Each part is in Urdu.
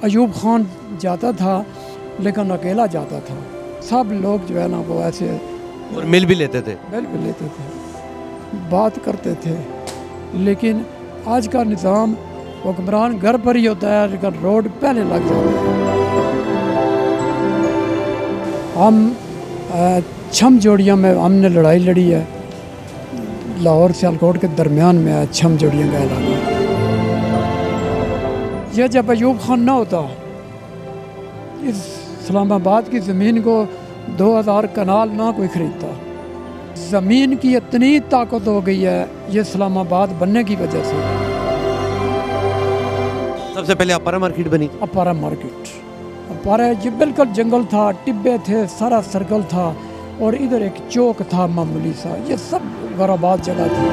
ایوب خان جاتا تھا لیکن اکیلا جاتا تھا. سب لوگ جو ہے نا وہ ایسے اور مل بھی لیتے تھے. مل بھی لیتے تھے, بات کرتے تھے. لیکن آج کا نظام حکمران گھر پر ہی ہوتا ہے لیکن روڈ پہلے لگ جاتے ہیں. ہم چھم جوڑیاں میں ہم نے لڑائی لڑی ہے, لاہور سیالکوٹ کے درمیان میں ہے چھم جوڑیاں کا علاقہ. یہ جب ایوب خان نہ ہوتا, اس اسلام آباد کی زمین کو 2000 کنال نہ کوئی خریدتا. زمین کی اتنی طاقت ہو گئی ہے یہ اسلام آباد بننے کی وجہ سے. سب سے پہلے اپارا مارکیٹ بنی. اپارا مارکیٹ, اپارا یہ بالکل جنگل تھا, ٹبے تھے, سارا سرکل تھا, اور ادھر ایک چوک تھا معمولی سا. یہ سب غرابات جگہ تھی.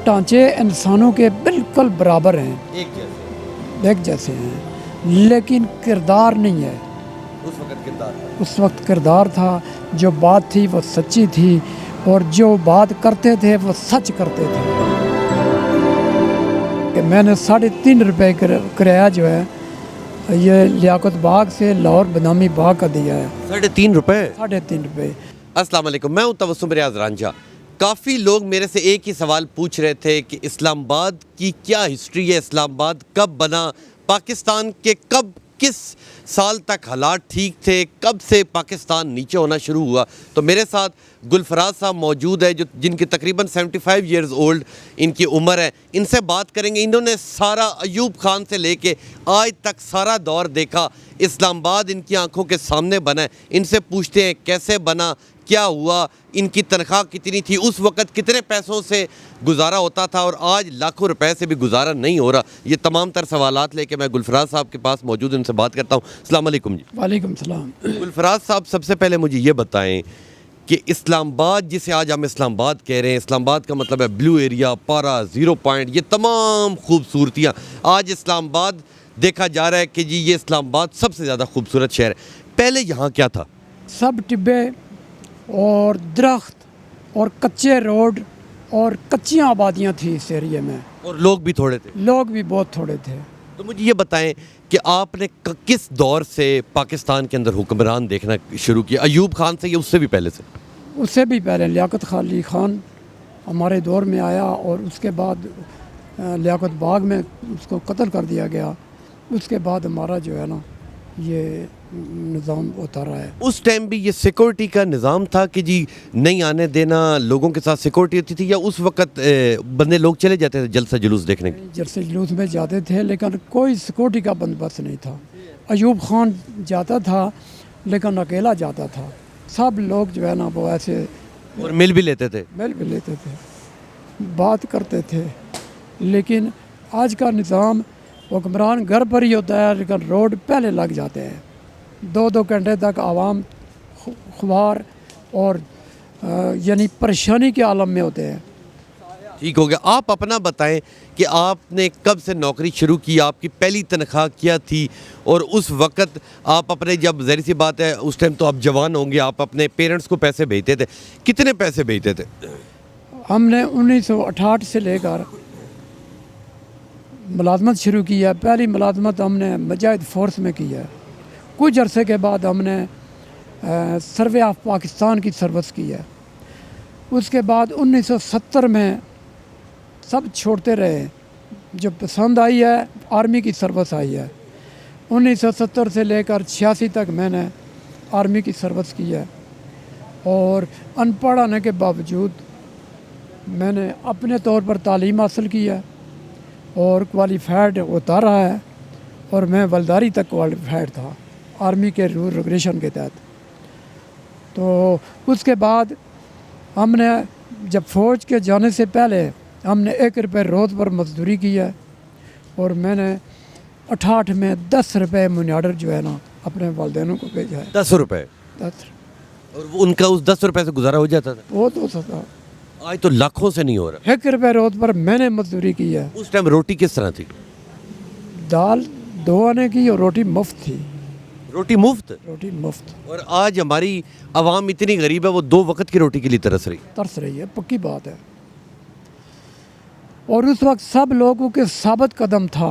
ڈھانچے انسانوں کے بالکل برابر ہیں, ایک جیسے ہیں, لیکن کردار نہیں ہے. اس وقت کردار تھا, جو بات تھی وہ سچی تھی, اور جو بات کرتے تھے وہ سچ کرتے تھے. کہ میں نے 3.5 روپے کرایہ جو ہے یہ لیاقت باغ سے لاہور بادامی باغ کا دیا ہے. 3.5 روپے. 3.5 روپے. السلام علیکم, میں ہوں تبسم ریاض رانجھا. کافی لوگ میرے سے ایک ہی سوال پوچھ رہے تھے کہ اسلام آباد کی کیا ہسٹری ہے, اسلام آباد کب بنا, پاکستان کے کب کس سال تک حالات ٹھیک تھے, کب سے پاکستان نیچے ہونا شروع ہوا. تو میرے ساتھ گلفراز صاحب موجود ہے جن کی تقریباً 75 ایئرز اولڈ ان کی عمر ہے. ان سے بات کریں گے. انہوں نے سارا ایوب خان سے لے کے آج تک سارا دور دیکھا. اسلام آباد ان کی آنکھوں کے سامنے بنا ہے. ان سے پوچھتے ہیں کیسے بنا, کیا ہوا, ان کی تنخواہ کتنی تھی, اس وقت کتنے پیسوں سے گزارا ہوتا تھا, اور آج لاکھوں روپے سے بھی گزارا نہیں ہو رہا. یہ تمام تر سوالات لے کے میں گلفراز صاحب کے پاس موجود ہوں, ان سے بات کرتا ہوں. السلام علیکم جی. وعلیکم السلام. گلفراز صاحب, سب سے پہلے مجھے یہ بتائیں کہ اسلام آباد جسے آج ہم اسلام آباد کہہ رہے ہیں, اسلام آباد کا مطلب ہے بلو ایریا, پارا, 0 پوائنٹ, یہ تمام خوبصورتیاں. آج اسلام آباد دیکھا جا رہا ہے کہ جی یہ اسلام آباد سب سے زیادہ خوبصورت شہر ہے. پہلے یہاں کیا تھا؟ سب ٹبے اور درخت اور کچے روڈ اور کچیاں آبادیاں تھیں اس ایریے میں, اور لوگ بھی تھوڑے تھے. لوگ بھی بہت تھوڑے تھے. تو مجھے یہ بتائیں کہ آپ نے کس دور سے پاکستان کے اندر حکمران دیکھنا شروع کیا؟ ایوب خان سے یا اس سے بھی پہلے سے؟ اس سے بھی پہلے لیاقت علی خان ہمارے دور میں آیا, اور اس کے بعد لیاقت باغ میں اس کو قتل کر دیا گیا. اس کے بعد ہمارا جو ہے نا یہ نظام ہوتا رہا ہے. اس ٹائم بھی یہ سیکورٹی کا نظام تھا کہ جی نہیں آنے دینا, لوگوں کے ساتھ سیکورٹی ہوتی تھی, یا اس وقت بندے لوگ چلے جاتے تھے جلسہ جلوس دیکھنے کے؟ جلسے جلوس میں جاتے تھے لیکن کوئی سیکورٹی کا بندوبست نہیں تھا. ایوب خان جاتا تھا لیکن اکیلا جاتا تھا. سب لوگ جو ہے نا وہ ایسے اور مل بھی لیتے تھے. مل بھی لیتے تھے, بات کرتے تھے. لیکن آج کا نظام حکمران گھر پر ہی ہوتا ہے لیکن روڈ پہلے لگ جاتے ہیں. 2 گھنٹے تک عوام خوار اور یعنی پریشانی کے عالم میں ہوتے ہیں. ٹھیک ہو گیا. آپ اپنا بتائیں کہ آپ نے کب سے نوکری شروع کی, آپ کی پہلی تنخواہ کیا تھی, اور اس وقت آپ اپنے, جب ظاہر سی بات ہے اس ٹائم تو آپ جوان ہوں گے, آپ اپنے پیرنٹس کو پیسے بھیجتے تھے, کتنے پیسے بھیجتے تھے؟ ہم نے 1968 سے لے کر ملازمت شروع کی ہے. پہلی ملازمت ہم نے مجاہد فورس میں کی ہے. کچھ عرصے کے بعد ہم نے سروے آف پاکستان کی سروس کی ہے. اس کے بعد 1970 میں سب چھوڑتے رہے. جو پسند آئی ہے آرمی کی سروس آئی ہے. 1970 سے لے کر 86 تک میں نے آرمی کی سروس کی ہے, اور ان پڑھ ہونے کے باوجود میں نے اپنے طور پر تعلیم حاصل کی ہے اور کوالیفائڈ ہوتا رہا ہے, اور میں ولداری تک کوالیفائڈ تھا آرمی کے رول ریگولیشن کے تحت. تو اس کے بعد ہم نے جب فوج کے جانے سے پہلے ہم نے 1 روپے روز پر مزدوری کی ہے, اور میں نے 68 میں 10 روپے منی آرڈر جو ہے نا اپنے والدینوں کو بھیجا ہے. 10 روپے؟ 10. اور ان کا اس 10 روپے سے گزارا ہو جاتا تھا؟ وہ تو تھا. آج تو لاکھوں سے نہیں ہو رہا. 1 روپے روز پر میں نے مزدوری کی ہے. اس ٹائم روٹی کس طرح تھی؟ دال 2 آنے کی اور روٹی مفت تھی. روٹی مفت؟ روٹی مفت. اور آج ہماری عوام اتنی غریب ہے وہ 2 وقت کی روٹی کے لیے ترس رہی ہے. پکی بات ہے. اور اس وقت سب لوگوں کے ثابت قدم تھا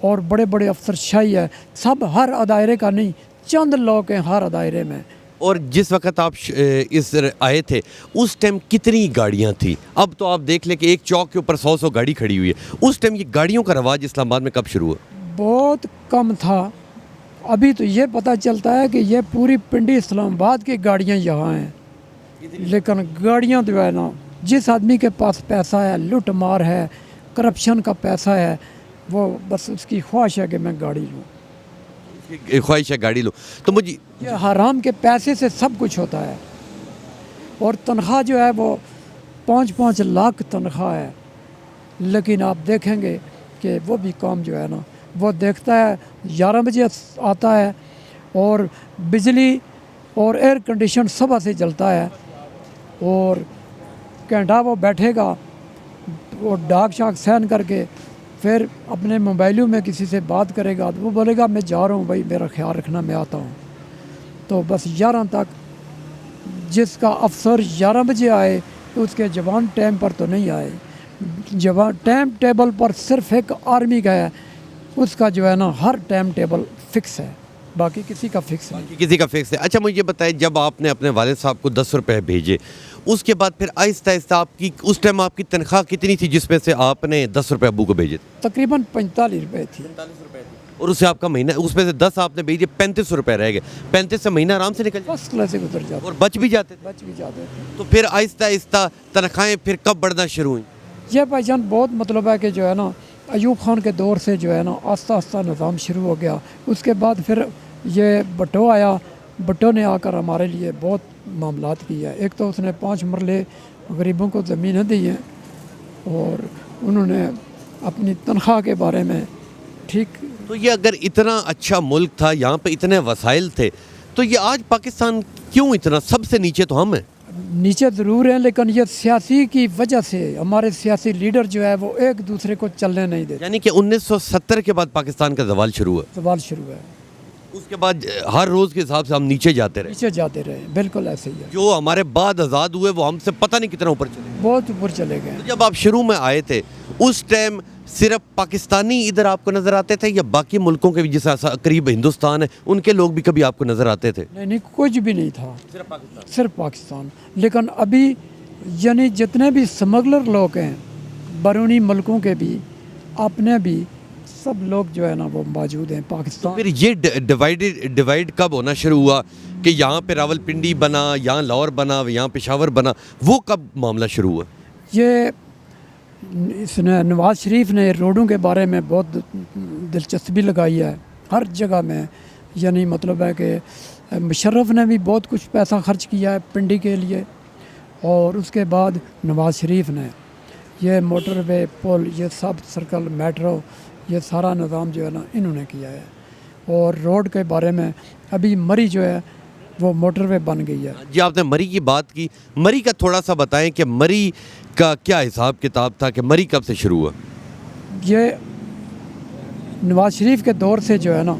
اور بڑے بڑے افسر شاہی ہے، سب ہر دائرے کا نہیں، چند لوگ ہیں ہر دائرے میں۔ اور جس وقت آپ اس آئے تھے اس ٹائم کتنی گاڑیاں تھیں؟ اب تو آپ دیکھ لیں کہ ایک چوک کے اوپر 100 گاڑی کھڑی ہوئی ہے، اس ٹائم یہ گاڑیوں کا رواج اسلام آباد میں کب شروع ہوا؟ بہت کم تھا۔ ابھی تو یہ پتہ چلتا ہے کہ یہ پوری پنڈی اسلام آباد کی گاڑیاں یہاں ہیں، لیکن گاڑیاں جو ہے نا، جس آدمی کے پاس پیسہ ہے، لوٹ مار ہے، کرپشن کا پیسہ ہے، وہ بس اس کی خواہش ہے کہ میں گاڑی لوں۔ خواہش ہے گاڑی لو، تو مجھے یہ حرام کے پیسے سے سب کچھ ہوتا ہے، اور تنخواہ جو ہے وہ 5-5 لاکھ تنخواہ ہے، لیکن آپ دیکھیں گے کہ وہ بھی کام جو ہے نا، وہ دیکھتا ہے 11 بجے آتا ہے، اور بجلی اور ایئر کنڈیشن صبح سے چلتا ہے، اور گھنٹہ وہ بیٹھے گا، وہ ڈاک شاک سین کر کے پھر اپنے موبائلوں میں کسی سے بات کرے گا، تو وہ بولے گا میں جا رہا ہوں بھائی، میرا خیال رکھنا، میں آتا ہوں۔ تو بس 11 تک جس کا افسر 11 بجے آئے تو اس کے جوان ٹائم پر تو نہیں آئے، جوان ٹائم ٹیبل پر صرف ایک آرمی کا ہے، اس کا جو ہے نا ہر ٹائم ٹیبل فکس ہے، باقی کسی کا فکس نہیں۔ کسی کا فکس ہے۔ اچھا مجھے بتائیں، جب آپ نے اپنے والد صاحب کو 10 روپے بھیجے، اس کے بعد پھر آہستہ آہستہ آپ کی اس ٹائم آپ کی تنخواہ کتنی تھی جس میں سے آپ نے 10 روپے ابو کو بھیجے تھے؟ تقریباً 45 روپے تھی۔ اور اس سے آپ کا مہینہ، اس میں سے 10 آپ نے بھیجے، 35 روپے رہ گئے، 35 سے مہینہ آرام سے نکل جاتا فرسٹ کلاس سے گزر جاتا، اور بچ بھی جاتے تھے؟ بچ بھی جاتے تھے۔ تو پھر آہستہ آہستہ تنخواہیں پھر کب بڑھنا شروع ہوئیں؟ یہ بھائی جان بہت مطلب ہے کہ جو ہے نا ایوب خان کے دور سے جو ہے نا آہستہ آہستہ نظام شروع ہو گیا، اس کے بعد پھر یہ بھٹو آیا، بھٹو نے آ کر ہمارے لیے بہت معاملات کیا ہے۔ ایک تو اس نے 5 مرلے غریبوں کو زمینیں دی ہیں، اور انہوں نے اپنی تنخواہ کے بارے میں ٹھیک۔ تو یہ اگر اتنا اچھا ملک تھا، یہاں پہ اتنے وسائل تھے، تو یہ آج پاکستان کیوں اتنا سب سے نیچے تو ہم ہیں؟ نیچے ضرور ہیں، لیکن یہ سیاسی کی وجہ سے ہمارے سیاسی لیڈر جو ہے وہ ایک دوسرے کو چلنے نہیں دیتے۔ یعنی کہ 1970 کے بعد پاکستان کا زوال شروع ہوا، سوال شروع ہے، اس کے بعد ہر روز کے حساب سے ہم نیچے جاتے رہے، نیچے جاتے رہے، بالکل ایسے ہی ہے، جو ہمارے بعد آزاد ہوئے وہ ہم سے پتہ نہیں کتنا اوپر چلے گئے۔ بہت اوپر چلے گئے۔ تو جب آپ شروع میں آئے تھے اس ٹائم صرف پاکستانی ادھر آپ کو نظر آتے تھے، یا باقی ملکوں کے بھی جیسا قریب ہندوستان ہے ان کے لوگ بھی کبھی آپ کو نظر آتے تھے؟ نہیں، کچھ بھی نہیں تھا، صرف پاکستان۔ صرف پاکستان۔ لیکن ابھی یعنی جتنے بھی سمگلر لوگ ہیں بیرونی ملکوں کے بھی، اپنے بھی، سب لوگ جو ہے نا وہ موجود ہیں پاکستان۔ پھر یہ ڈیوائیڈ کب ہونا شروع ہوا کہ یہاں پہ راول پنڈی بنا، یہاں لاہور بنا، یہاں پشاور بنا، وہ کب معاملہ شروع ہوا؟ یہ اس نے نواز شریف نے روڈوں کے بارے میں بہت دلچسپی لگائی ہے ہر جگہ میں، یعنی مطلب ہے کہ مشرف نے بھی بہت کچھ پیسہ خرچ کیا ہے پنڈی کے لیے، اور اس کے بعد نواز شریف نے یہ موٹر وے، پل، یہ سب سرکل، میٹرو، یہ سارا نظام جو ہے نا انہوں نے کیا ہے۔ اور روڈ کے بارے میں ابھی مری جو ہے وہ موٹر وے بن گئی ہے۔ جی آپ نے مری کی بات کی، مری کا تھوڑا سا بتائیں کہ مری کا کیا حساب کتاب تھا، کہ مری کب سے شروع ہوا؟ یہ نواز شریف کے دور سے جو ہے نا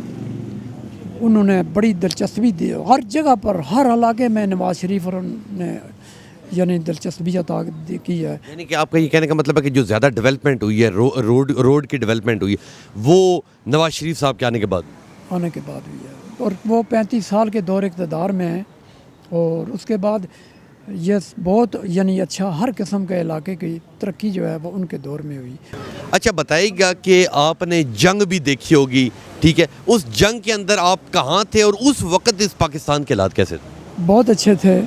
انہوں نے بڑی دلچسپی دی، ہر جگہ پر، ہر علاقے میں نواز شریف اور نے یعنی دلچسپی عطا کی ہے۔ یعنی کہ آپ کا یہ کہنے کا مطلب ہے کہ جو زیادہ ڈیولپمنٹ ہوئی ہے، روڈ کی ڈیولپمنٹ ہوئی ہے، وہ نواز شریف صاحب کے آنے کے بعد ہوئی ہے، اور وہ 35 سال کے دور اقتدار میں ہیں، اور اس کے بعد یہ بہت یعنی اچھا ہر قسم کے علاقے کی ترقی جو ہے وہ ان کے دور میں ہوئی۔ اچھا بتائیے گا کہ آپ نے جنگ بھی دیکھی ہوگی، ٹھیک ہے، اس جنگ کے اندر آپ کہاں تھے اور اس وقت اس پاکستان کے حالات کیسے تھے؟ بہت اچھے تھے،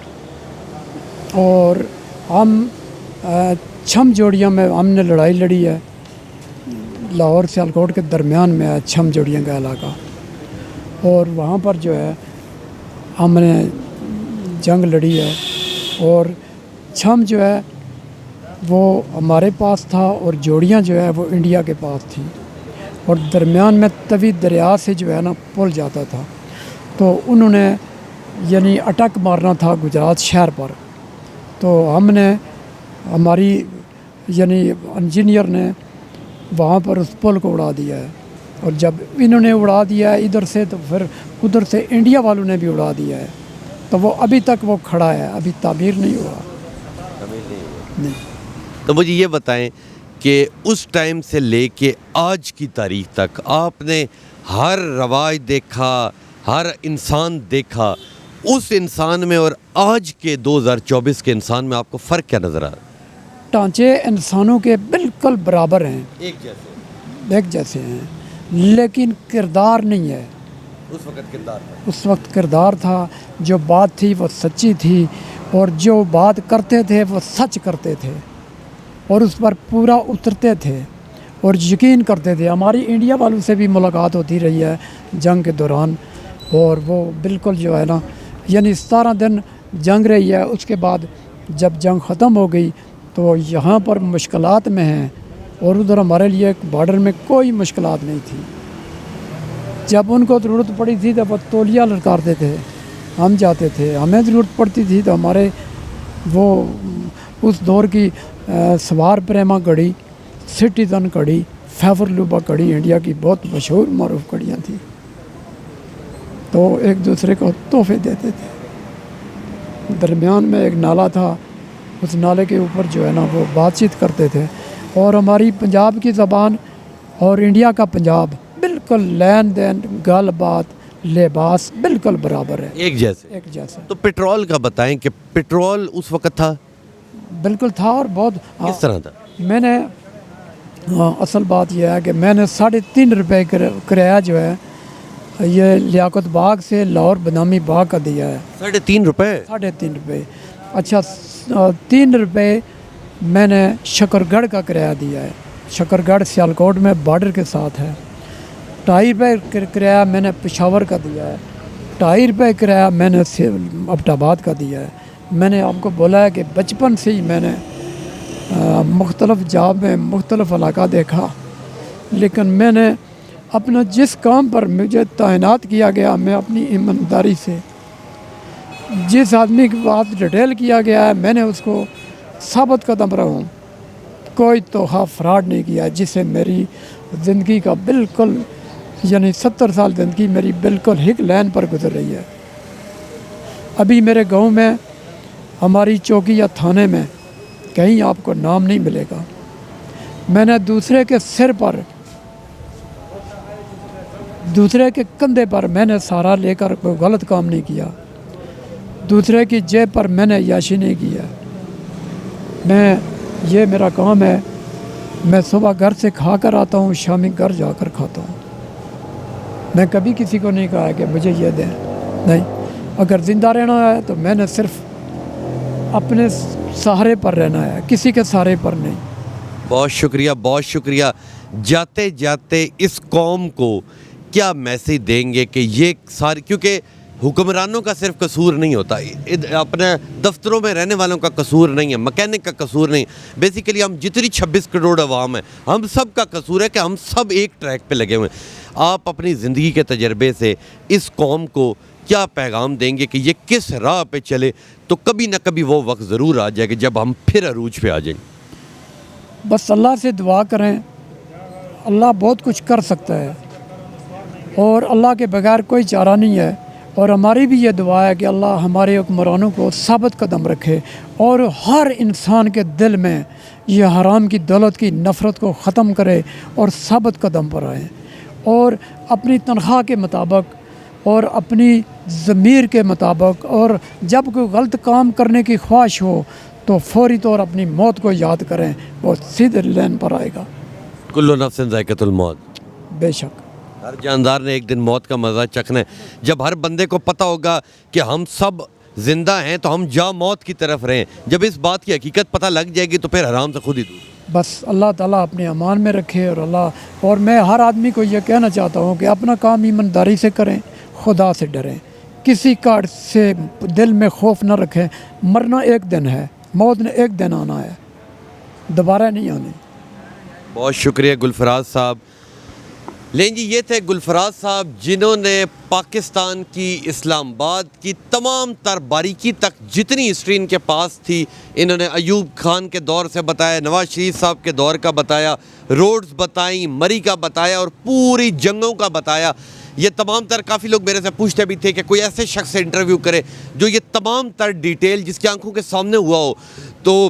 اور ہم چھم جوڑیاں میں ہم نے لڑائی لڑی ہے، لاہور سیالکوٹ کے درمیان میں ہے چھم جوڑیاں کا علاقہ، اور وہاں پر جو ہے ہم نے جنگ لڑی ہے، اور چھم جو ہے وہ ہمارے پاس تھا، اور جوڑیاں جو ہے وہ انڈیا کے پاس تھی، اور درمیان میں توی دریا سے جو ہے نا پل جاتا تھا، تو انہوں نے یعنی اٹک مارنا تھا گجرات شہر پر، تو ہم نے ہماری یعنی انجینئر نے وہاں پر اس پل کو اڑا دیا ہے، اور جب انہوں نے اڑا دیا ہے ادھر سے، تو پھر ادھر سے انڈیا والوں نے بھی اڑا دیا ہے، تو وہ ابھی تک وہ کھڑا ہے، ابھی تعمیر نہیں ہوا۔ نہیں۔ تو مجھے یہ بتائیں کہ اس ٹائم سے لے کے آج کی تاریخ تک آپ نے ہر رواج دیکھا، ہر انسان دیکھا، اس انسان میں اور آج کے 2024 کے انسان میں آپ کو فرق کیا نظر آ رہا ہے؟ ڈھانچے انسانوں کے بالکل برابر ہیں، ایک جیسے ہیں، لیکن کردار نہیں ہے۔ اس وقت کردار تھا، اس وقت کردار تھا، جو بات تھی وہ سچی تھی، اور جو بات کرتے تھے وہ سچ کرتے تھے، اور اس پر پورا اترتے تھے اور یقین کرتے تھے۔ ہماری انڈیا والوں سے بھی ملاقات ہوتی رہی ہے جنگ کے دوران، اور وہ بالکل جو ہے نا، یعنی 17 دن جنگ رہی ہے، اس کے بعد جب جنگ ختم ہو گئی تو یہاں پر مشکلات میں ہیں، اور ادھر ہمارے لیے بارڈر میں کوئی مشکلات نہیں تھی۔ جب ان کو ضرورت پڑی تھی تو وہ تولیہ لٹکارتے تھے، ہم جاتے تھے، ہمیں ضرورت پڑتی تھی تو ہمارے وہ اس دور کی سوار پریما گڑی، سٹیزن کڑی، فیور لوبا کڑی انڈیا کی بہت مشہور معروف کڑیاں تھیں، تو ایک دوسرے کو تحفے دیتے تھے۔ درمیان میں ایک نالا تھا، اس نالے کے اوپر جو ہے نا وہ بات چیت کرتے تھے، اور ہماری پنجاب کی زبان اور انڈیا کا پنجاب بالکل لین دین، گل بات، لباس بالکل برابر ہے، ایک جیسے۔ ایک جیسا تو پیٹرول کا بتائیں کہ پیٹرول اس وقت تھا بالکل تھا، اور بہت کس طرح تھا؟ میں نے اصل بات یہ ہے کہ میں نے 3.5 روپے کرایہ جو ہے یہ لیاقت باغ سے لاہور بدامی باغ کا دیا ہے، 3.5 روپے؟ 3.5 روپے۔ اچھا 3 روپے میں نے شکر گڑھ کا کرایہ دیا ہے، شکر گڑھ سیالکوٹ میں بارڈر کے ساتھ ہے۔ 2.5 روپے کرایہ میں نے پشاور کا دیا ہے، 2.5 روپے کرایہ میں نے ابٹ آباد کا دیا ہے۔ میں نے آپ کو بولا ہے کہ بچپن سے ہی میں نے مختلف جاب میں مختلف علاقہ دیکھا، لیکن میں نے اپنا جس کام پر مجھے تعینات کیا گیا، میں اپنی ایمانداری سے جس آدمی کی بات ڈیٹیل کیا گیا ہے میں نے اس کو ثابت قدم رہا ہوں، کوئی تحفہ فراڈ نہیں کیا، جس سے میری زندگی کا بالکل یعنی 70 سال زندگی میری بالکل ہک لائن پر گزر رہی ہے۔ ابھی میرے گاؤں میں ہماری چوکی یا تھانے میں کہیں آپ کو نام نہیں ملے گا، میں نے دوسرے کے سر پر، دوسرے کے کندھے پر میں نے سہارا لے کر کوئی غلط کام نہیں کیا، دوسرے کی جیب پر میں نے عیاشی نہیں کیا۔ میں یہ میرا کام ہے، میں صبح گھر سے کھا کر آتا ہوں، شامی گھر جا کر کھاتا ہوں۔ میں کبھی کسی کو نہیں کہا کہ مجھے یہ دیں، نہیں۔ اگر زندہ رہنا ہے تو میں نے صرف اپنے سہارے پر رہنا ہے، کسی کے سہارے پر نہیں۔ بہت شکریہ، بہت شکریہ۔ جاتے جاتے اس قوم کو کیا میسیج دیں گے کہ یہ ساری، کیونکہ حکمرانوں کا صرف قصور نہیں ہوتا، اپنے دفتروں میں رہنے والوں کا قصور نہیں ہے، مکینک کا قصور نہیں، بیسیکلی ہم جتنی 26 کروڑ عوام ہیں ہم سب کا قصور ہے کہ ہم سب ایک ٹریک پہ لگے ہوئے ہیں۔ آپ اپنی زندگی کے تجربے سے اس قوم کو کیا پیغام دیں گے کہ یہ کس راہ پہ چلے تو کبھی نہ کبھی وہ وقت ضرور آ جائے گا جب ہم پھر عروج پہ آ جائیں گے؟ بس اللہ سے دعا کریں، اللہ بہت کچھ کر سکتا ہے، اور اللہ کے بغیر کوئی چارہ نہیں ہے، اور ہماری بھی یہ دعا ہے کہ اللہ ہمارے حکمرانوں کو ثابت قدم رکھے، اور ہر انسان کے دل میں یہ حرام کی دولت کی نفرت کو ختم کرے، اور ثابت قدم پر آئیں، اور اپنی تنخواہ کے مطابق اور اپنی ضمیر کے مطابق، اور جب کوئی غلط کام کرنے کی خواہش ہو تو فوری طور اپنی موت کو یاد کریں، وہ سیدھے لین پر آئے گا۔ کل نفس ذائقۃ الموت، بے شک ہر جاندار نے ایک دن موت کا مزہ چکھنا ہے۔ جب ہر بندے کو پتہ ہوگا کہ ہم سب زندہ ہیں تو ہم جا موت کی طرف رہیں، جب اس بات کی حقیقت پتہ لگ جائے گی تو پھر حرام سے خود ہی دور۔ بس اللہ تعالیٰ اپنے امان میں رکھے، اور میں ہر آدمی کو یہ کہنا چاہتا ہوں کہ اپنا کام ایمانداری سے کریں، خدا سے ڈریں، کسی کا سے دل میں خوف نہ رکھیں۔ مرنا ایک دن ہے، موت نے ایک دن آنا ہے، دوبارہ نہیں آنی۔ بہت شکریہ گلفراز صاحب۔ لیں جی، یہ تھے گلفراز صاحب جنہوں نے پاکستان کی، اسلام آباد کی تمام تر باریکی تک جتنی ہسٹری ان کے پاس تھی انہوں نے ایوب خان کے دور سے بتایا، نواز شریف صاحب کے دور کا بتایا، روڈز بتائیں، مری کا بتایا، اور پوری جنگوں کا بتایا۔ یہ تمام تر، کافی لوگ میرے سے پوچھتے بھی تھے کہ کوئی ایسے شخص سے انٹرویو کرے جو یہ تمام تر ڈیٹیل جس کی آنکھوں کے سامنے ہوا ہو، تو